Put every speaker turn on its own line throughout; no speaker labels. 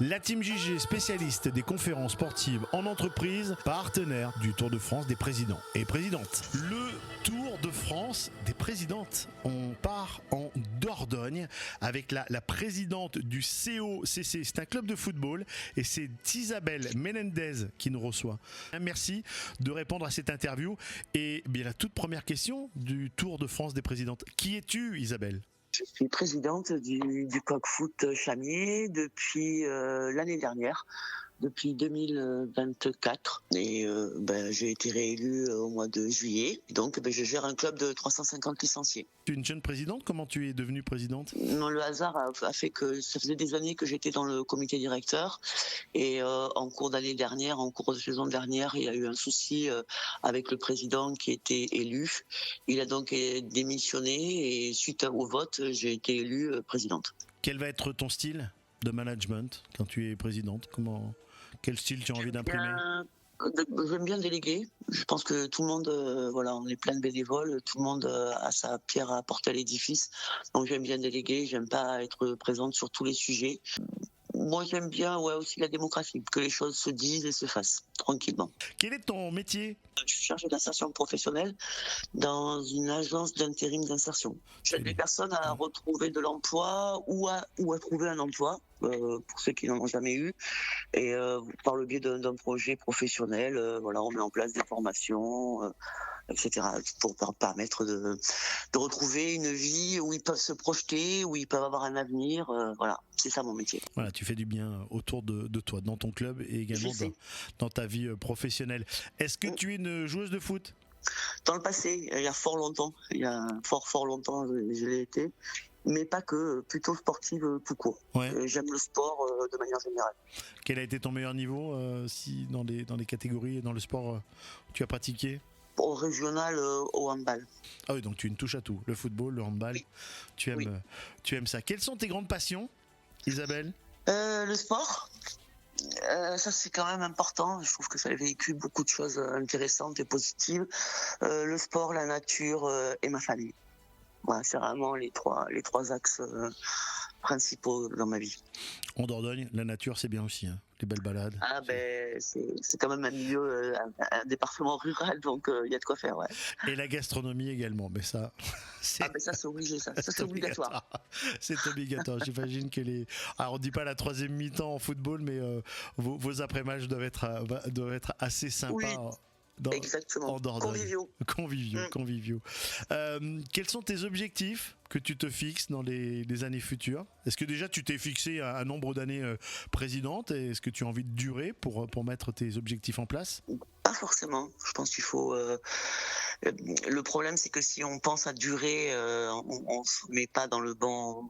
La Team JG, spécialiste des conférences sportives en entreprise, partenaire du Tour de France des présidents et présidentes. Le Tour de France des présidentes. On part en Dordogne avec la présidente du COCC. C'est un club de football et c'est Isabelle Menendez qui nous reçoit. Merci de répondre à cette interview. Et bien la toute première question du Tour de France des présidentes. Qui es-tu, Isabelle ?
Je suis présidente du Coq Foot Chamier depuis l'année dernière, depuis 2024. Et j'ai été réélue au mois de juillet. Donc je gère un club de 350 licenciés.
Tu es une jeune présidente. Comment tu es devenue présidente ?
Non, le hasard a fait que ça faisait des années que j'étais dans le comité directeur. Et en cours d'année dernière, en cours de saison dernière, il y a eu un souci avec le président qui était élu. Il a donc démissionné et suite au vote, j'ai été élue présidente.
Quel va être ton style de management quand tu es présidente ? Quel style tu as envie d'imprimer ?
J'aime bien déléguer. Je pense que tout le monde, on est plein de bénévoles. Tout le monde a sa pierre à apporter à l'édifice. Donc j'aime bien déléguer. J'aime pas être présente sur tous les sujets. Moi, j'aime bien aussi la démocratie, que les choses se disent et se fassent tranquillement.
Quel est ton métier ?
Je suis chargée d'insertion professionnelle dans une agence d'intérim d'insertion. J'aide les personnes à retrouver de l'emploi ou à trouver un emploi, pour ceux qui n'en ont jamais eu. Et par le biais d'un projet professionnel, on met en place des formations, etc. pour leur permettre de retrouver une vie où ils peuvent se projeter, où ils peuvent avoir un avenir. C'est ça mon métier.
Voilà, tu fais du bien autour de toi, dans ton club et également dans ta vie professionnelle. Est-ce que tu es une joueuse de foot ?
Dans le passé, il y a fort longtemps, je l'ai été. Mais pas que, plutôt sportive tout court. Ouais. J'aime le sport de manière générale.
Quel a été ton meilleur niveau dans les catégories et dans le sport que tu as pratiqué ?
Au régional, au handball.
Ah oui, donc tu es une touche à tout, le football, le handball, oui. Tu aimes ça. Quelles sont tes grandes passions, Isabelle ?
Le sport. Ça c'est quand même important, je trouve que ça véhicule beaucoup de choses intéressantes et positives. Le sport, la nature et ma famille. Voilà, c'est vraiment les trois axes principaux dans ma vie.
En Dordogne, la nature c'est bien aussi, hein. Les belles balades.
Ah c'est quand même un milieu, un département rural, donc il y a de quoi faire, ouais.
Et la gastronomie également, mais ça...
ça c'est obligé, ça c'est obligatoire.
C'est obligatoire, j'imagine que Alors on dit pas la troisième mi-temps en football, mais vos après-matchs doivent être assez sympas.
Oui. Exactement.
En Dordogne. Conviviaux. Quels sont tes objectifs que tu te fixes dans les années futures ? Est-ce que déjà tu t'es fixé un nombre d'années présidente et est-ce que tu as envie de durer pour mettre tes objectifs en place ?
Pas forcément. Je pense qu'il faut... Le problème, c'est que si on pense à durer, on se met pas dans le bon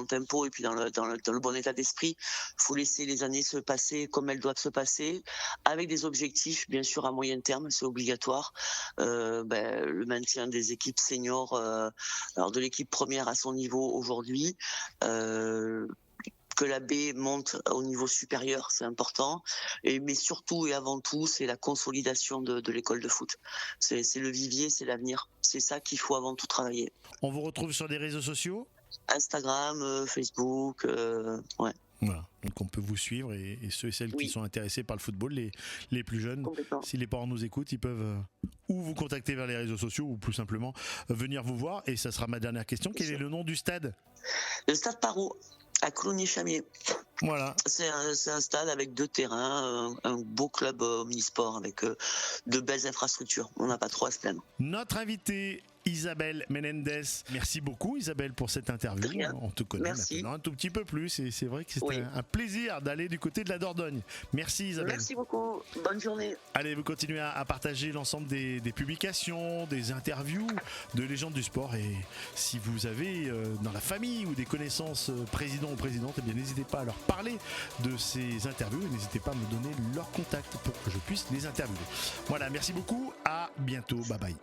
tempo et puis dans le bon état d'esprit. Il faut laisser les années se passer comme elles doivent se passer, avec des objectifs, bien sûr, à moyen terme, c'est obligatoire. Le maintien des équipes seniors, alors de l'équipe première à son niveau aujourd'hui, que la B monte au niveau supérieur, c'est important. Mais surtout et avant tout, c'est la consolidation de l'école de foot. C'est le vivier, c'est l'avenir. C'est ça qu'il faut avant tout travailler.
On vous retrouve sur des réseaux sociaux ?
Instagram, Facebook, ouais.
Voilà, donc on peut vous suivre et ceux et celles qui sont intéressés par le football, les plus jeunes, si les parents nous écoutent, ils peuvent ou vous contacter vers les réseaux sociaux ou plus simplement venir vous voir. Et ça sera ma dernière question. Quel est le nom du stade ?
Le stade Parot, à Clougnier-Chamier.
Voilà.
C'est un stade avec 2 terrains, un beau club omnisport avec de belles infrastructures. On n'a pas trop à se plaindre.
Notre invitée Isabelle Menendez. Merci beaucoup Isabelle pour cette interview. On te connaît maintenant un tout petit peu plus et c'est vrai que c'était un plaisir d'aller du côté de la Dordogne. Merci Isabelle.
Merci beaucoup. Bonne journée.
Allez, vous continuez à partager l'ensemble des publications, des interviews de légendes du sport et si vous avez dans la famille ou des connaissances présidents ou présidentes, eh bien n'hésitez pas à leur parler de ces interviews et n'hésitez pas à me donner leur contact pour que je puisse les interviewer. Voilà, merci beaucoup. À bientôt. Bye bye.